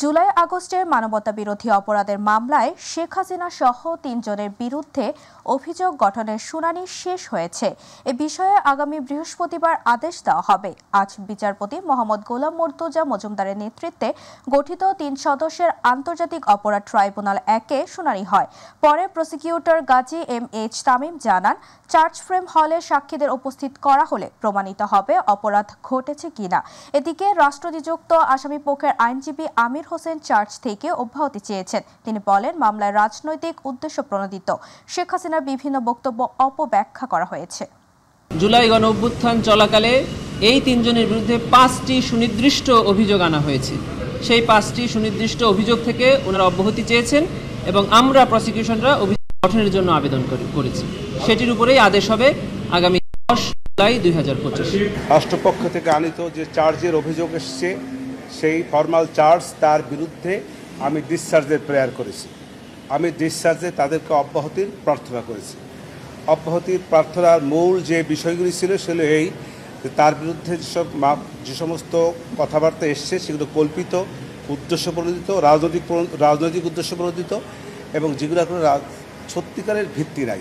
জুলাই আগস্টের মানবতাবিরোধী অপরাধের মামলায় শেখ হাসিনা সহ ৩ জনের বিরুদ্ধে অভিযোগ গঠনের শুনানি শেষ হয়েছে। এ বিষয়ে আগামী বৃহস্পতিবার আদেশ দেওয়া হবে। আজ বিচারপতি মোহাম্মদ গোলাম মর্তুজা মজুমদারের নেতৃত্বে গঠিত ৩ সদস্যের আন্তর্জাতিক অপরাধ ট্রাইব্যুনাল ১-এ শুনানি হয়। পরে প্রসিকিউটর গাজী এম.এইচ. তামিম জানান, চার্জ ফ্রেম হলে সাক্ষীদের উপস্থিত করা হলে প্রমাণিত হবে অপরাধ ঘটেছে কিনা। এদিকে রাষ্ট্রনিযুক্ত আসামি পক্ষের আইনজীবী আমির হোসেন চার্জ থেকে অব্যাহতি চেয়েছেন। তিনি বলেন, মামলায় রাজনৈতিক উদ্দেশ্য প্রণোদিত শেখ হাসিনার বিভিন্ন বক্তব্য অপব্যাখ্যা করা হয়েছে। জুলাই গণঅভ্যুত্থান চলাকালে এই ৩ জনের বিরুদ্ধে ৫টি সুনির্দিষ্ট অভিযোগ আনা হয়েছে। সেই 5টি সুনির্দিষ্ট অভিযোগ থেকে ওনারা অব্যাহতি চেয়েছেন এবং আমরা প্রসিকিউশনরা অভিযোগ গঠনের জন্য আবেদন করেছি। সেটির উপরেই আদেশ হবে আগামী 10 জুলাই 2025। রাষ্ট্রপক্ষ থেকে আনিত যে চার্জের অভিযোগ এসছে, সেই ফর্মাল চার্জ তার বিরুদ্ধে আমি ডিসচার্জের প্রেয়ার করেছি। আমি ডিসচার্জে তাদেরকে অব্যাহতির প্রার্থনা করেছি। অব্যাহতির প্রার্থনার মূল যে বিষয়গুলি ছিল সেগুলো এই যে তার বিরুদ্ধে যে সমস্ত কথাবার্তা এসছে সেগুলো কল্পিত, উদ্দেশ্যপ্রণোদিত, রাজনৈতিক উদ্দেশ্যপ্রণোদিত এবং যেগুলো কোনো সত্যিকারের ভিত্তি নাই।